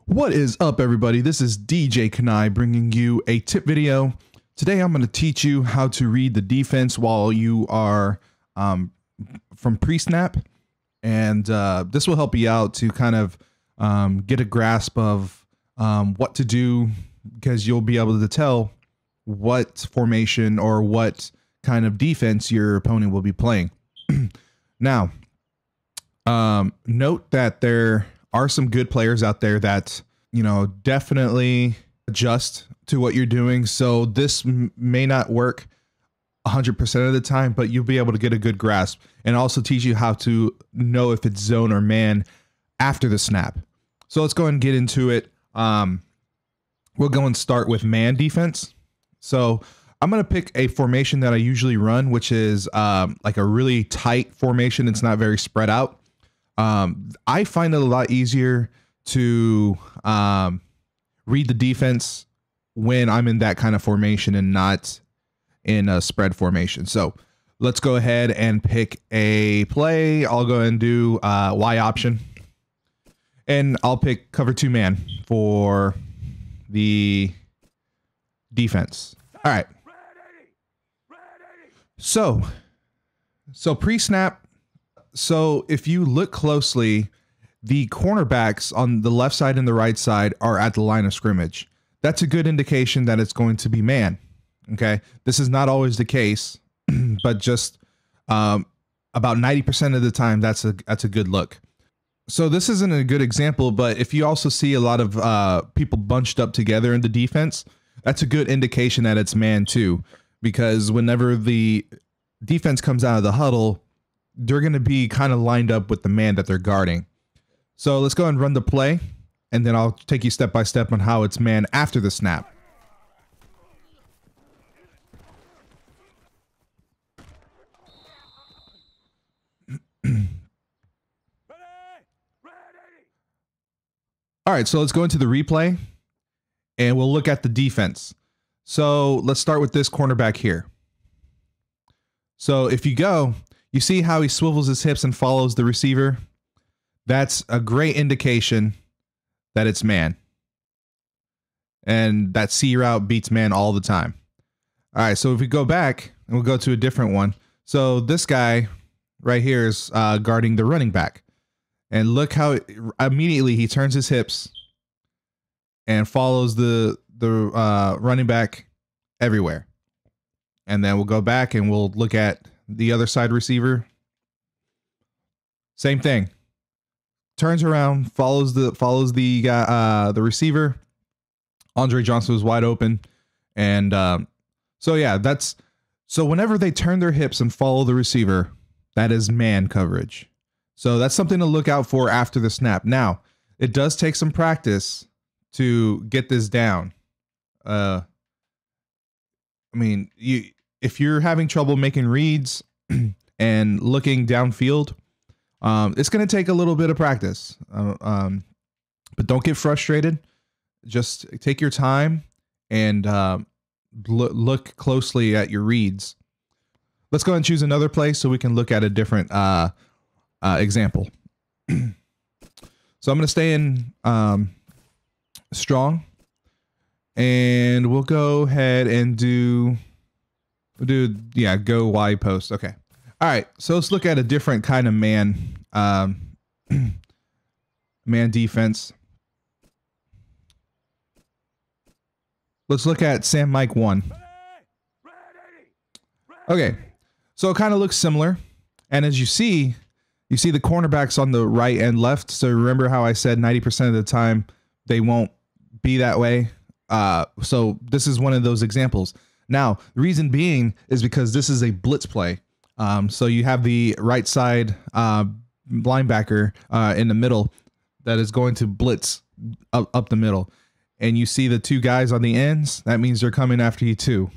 What is up, everybody? This is DJ Kanai bringing you a tip video. Today I'm going to teach you how to read the defense while you are from pre-snap, and this will help you out to kind of get a grasp of what to do, because you'll be able to tell what formation or what kind of defense your opponent will be playing. Now, note that there are some good players out there that, you know, definitely adjust to what you're doing. So this may not work 100% of the time, but you'll be able to get a good grasp and also teach you how to know if it's zone or man after the snap. So let's go ahead and get into it. We'll go and start with man defense. So I'm going to pick a formation that I usually run, which is like a really tight formation. It's not very spread out. I find it a lot easier to read the defense when I'm in that kind of formation and not in a spread formation. So let's go ahead and pick a play. I'll go ahead and do Y option, and I'll pick cover 2 man for the defense. All right. So pre-snap. So if you look closely, the cornerbacks on the left side and the right side are at the line of scrimmage. That's a good indication that it's going to be man. Okay. This is not always the case, but just about 90% of the time, that's a good look. So this isn't a good example, but if you also see a lot of people bunched up together in the defense, that's a good indication that it's man too, because whenever the defense comes out of the huddle, they're going to be kind of lined up with the man that they're guarding. So let's go and run the play, and then I'll take you step by step on how it's man after the snap. All right, so let's go into the replay, and we'll look at the defense. So let's start with this cornerback here. So if you go, you see how he swivels his hips and follows the receiver? That's a great indication that it's man. And that C route beats man all the time. All right, so if we go back, and we'll go to a different one. So this guy right here is guarding the running back. And look how immediately he turns his hips and follows the running back everywhere. And then we'll go back and we'll look at the other side receiver. Same thing. Turns around, follows the receiver. Andre Johnson was wide open, and so yeah, so whenever they turn their hips and follow the receiver, that is man coverage. So that's something to look out for after the snap. Now, it does take some practice to get this down. I mean, if you're having trouble making reads and looking downfield, it's going to take a little bit of practice. But don't get frustrated. Just take your time and look closely at your reads. Let's go ahead and choose another play so we can look at a different example. So I'm going to stay in strong, and we'll go ahead and go Y post. Okay. All right. So let's look at a different kind of man defense. Let's look at Sam Mike 1. Okay. So it kind of looks similar. And as you see the cornerbacks on the right and left. So remember how I said 90% of the time they won't be that way. So this is one of those examples. Now, the reason being is because this is a blitz play. So you have the right side linebacker in the middle that is going to blitz up the middle. And you see the 2 guys on the ends. That means they're coming after you too.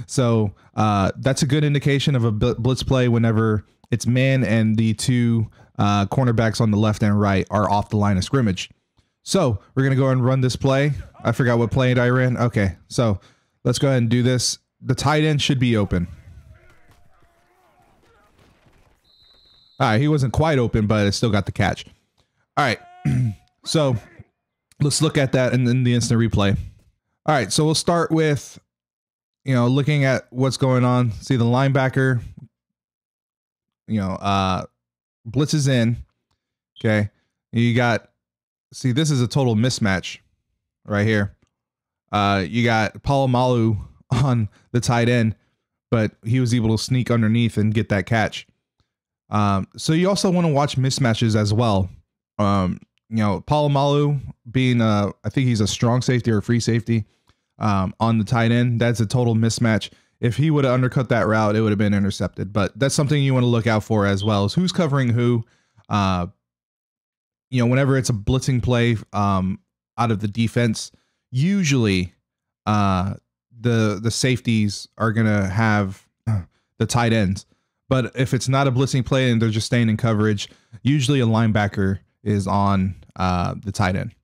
So that's a good indication of a blitz play whenever it's man and the 2 cornerbacks on the left and right are off the line of scrimmage. So we're going to go and run this play. I forgot what play I ran. Okay, so let's go ahead and do this. The tight end should be open. All right, he wasn't quite open, but it still got the catch. All right, so let's look at that in the instant replay. All right, so we'll start with, looking at what's going on. See the linebacker, blitzes in. Okay, see, this is a total mismatch right here. You got Palomalu on the tight end, but he was able to sneak underneath and get that catch. So you also want to watch mismatches as well. Palomalu being I think he's a strong safety or a free safety on the tight end. That's a total mismatch. If he would have undercut that route, it would have been intercepted. But that's something you want to look out for as well, is who's covering who. Whenever it's a blitzing play out of the defense, usually the safeties are gonna have the tight ends. But if it's not a blitzing play and they're just staying in coverage, usually a linebacker is on the tight end.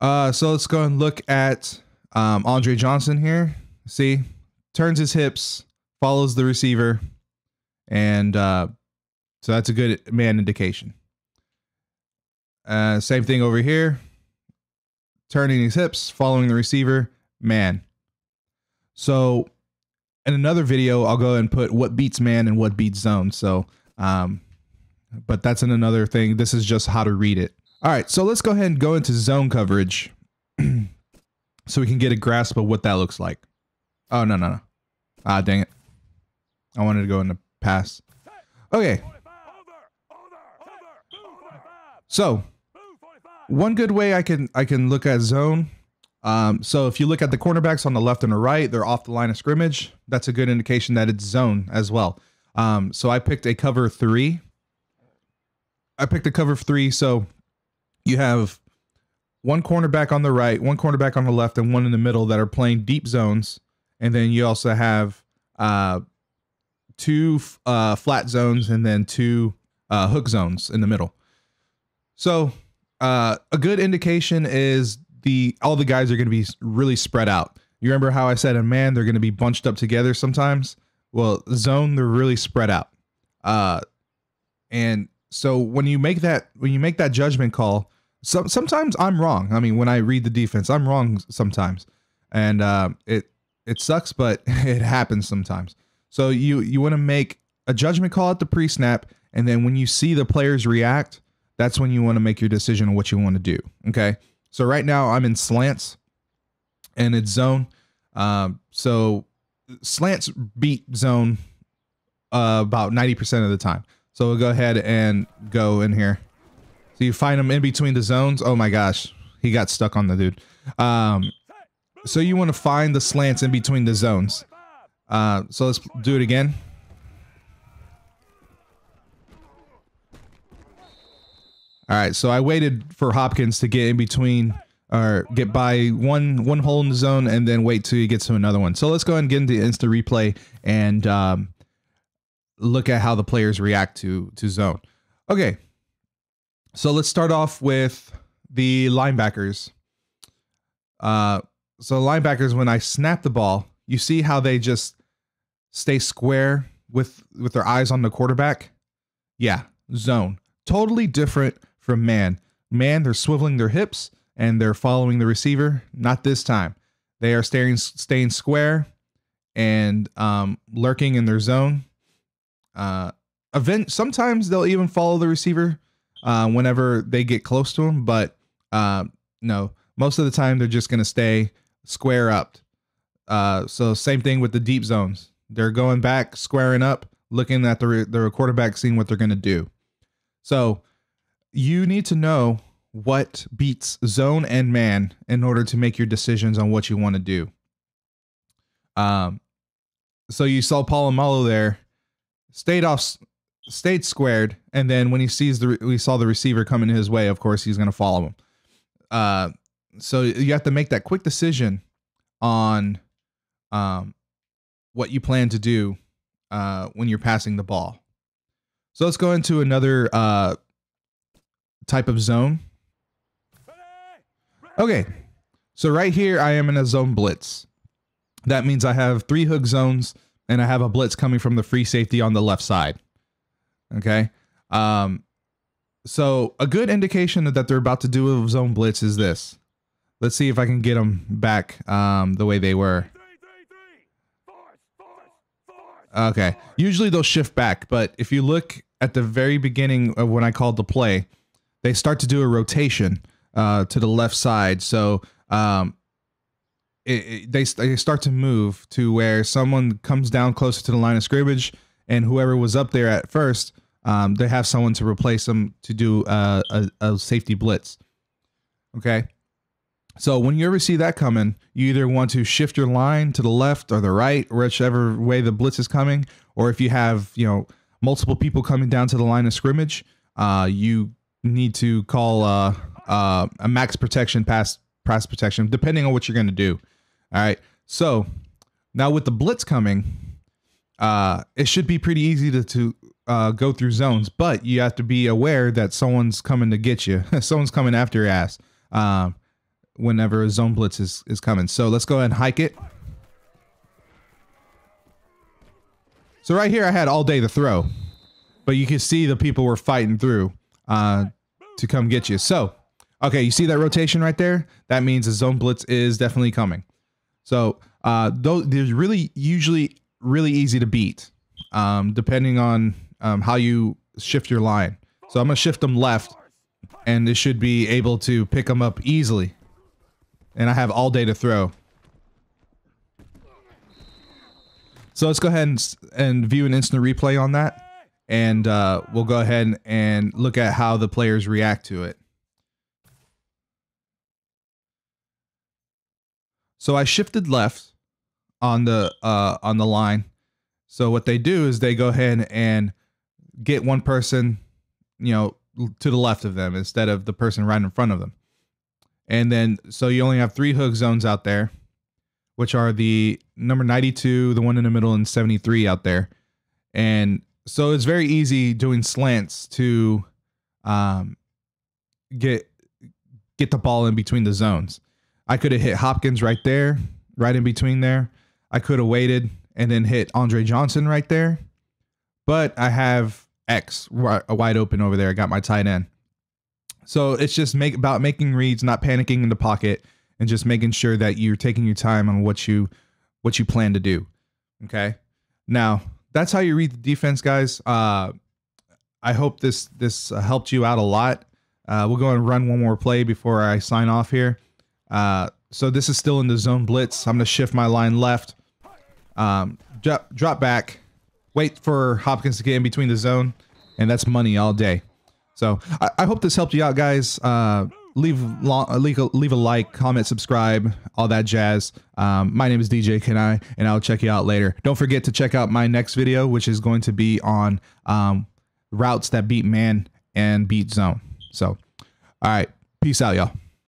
So let's go and look at Andre Johnson here. See, turns his hips, follows the receiver, and so that's a good man indication. Same thing over here. Turning his hips, following the receiver, man. So in another video, I'll go and put what beats man and what beats zone. So, but that's in another thing. This is just how to read it. All right, so let's go ahead and go into zone coverage so we can get a grasp of what that looks like. Oh, no. Ah, dang it. I wanted to go into pass. Okay. So one good way I can look at zone. So if you look at the cornerbacks on the left and the right, they're off the line of scrimmage. That's a good indication that it's zone as well. So I picked a cover 3. So you have one cornerback on the right, one cornerback on the left, and one in the middle that are playing deep zones. And then you also have 2 flat zones and then 2 hook zones in the middle. So a good indication is all the guys are going to be really spread out. You remember how I said in man they're going to be bunched up together sometimes? Well, zone, they're really spread out. And so when you make that judgment call, sometimes I'm wrong. I mean, when I read the defense, I'm wrong sometimes, and it sucks, but it happens sometimes. So you want to make a judgment call at the pre-snap, and then when you see the players react, that's when you want to make your decision on what you want to do. Okay. So right now I'm in slants and it's zone. So slants beat zone about 90% of the time. So we'll go ahead and go in here. So you find him in between the zones. Oh my gosh, he got stuck on the dude. So you want to find the slants in between the zones. So let's do it again. All right, so I waited for Hopkins to get in between or get by one hole in the zone and then wait till he gets to another one. So let's go ahead and get into instant replay and look at how the players react to zone. Okay, so let's start off with the linebackers. So linebackers, when I snap the ball, you see how they just stay square with their eyes on the quarterback? Yeah, zone. Totally different from man. Man, they're swiveling their hips and they're following the receiver. Not this time. They are staying square and lurking in their zone. Sometimes they'll even follow the receiver whenever they get close to him, but no, most of the time they're just going to stay square up. So same thing with the deep zones. They're going back, squaring up, looking at the quarterback, seeing what they're going to do. So you need to know what beats zone and man in order to make your decisions on what you want to do. So you saw Palomalu there, stayed squared, and then when he saw the receiver coming his way, of course he's going to follow him. So you have to make that quick decision on what you plan to do when you're passing the ball. So let's go into another type of zone. Okay, so right here I am in a zone blitz. That means I have 3 hook zones and I have a blitz coming from the free safety on the left side. Okay, So a good indication that they're about to do a zone blitz is this. Let's see if I can get them back the way they were. Okay. Usually they'll shift back, but if you look at the very beginning of when I called the play, they start to do a rotation to the left side. So they start to move to where someone comes down closer to the line of scrimmage, and whoever was up there at first, they have someone to replace them to do a safety blitz. Okay. So when you ever see that coming, you either want to shift your line to the left or the right, whichever way the blitz is coming, or if you have, you know, multiple people coming down to the line of scrimmage, you need to call a max protection pass protection, depending on what you're going to do. All right. So now with the blitz coming, it should be pretty easy to go through zones, but you have to be aware that someone's coming to get you. Someone's coming after your ass. Whenever a zone blitz is coming. So let's go ahead and hike it. So right here I had all day to throw, but you can see the people were fighting through to come get you. So, okay, you see that rotation right there? That means a zone blitz is definitely coming. So they're usually really easy to beat, depending on how you shift your line. So I'm gonna shift them left, and this should be able to pick them up easily. And I have all day to throw. So let's go ahead and view an instant replay on that. And we'll go ahead and look at how the players react to it. So I shifted left on the line. So what they do is they go ahead and get one person, you know, to the left of them instead of the person right in front of them. And then, so you only have 3 hook zones out there, which are the number 92, the one in the middle, and 73 out there. And so it's very easy doing slants to get the ball in between the zones. I could have hit Hopkins right there, right in between there. I could have waited and then hit Andre Johnson right there. But I have X wide open over there. I got my tight end. So it's just about making reads, not panicking in the pocket, and just making sure that you're taking your time on what you plan to do. Okay. Now that's how you read the defense, guys. I hope this helped you out a lot. We'll go and run one more play before I sign off here. So this is still in the zone blitz. I'm going to shift my line left, drop back, wait for Hopkins to get in between the zone, and that's money all day. So I hope this helped you out, guys. Leave a like, comment, subscribe, all that jazz. My name is DJ Kenai, and I'll check you out later. Don't forget to check out my next video, which is going to be on routes that beat man and beat zone. So, all right, peace out, y'all.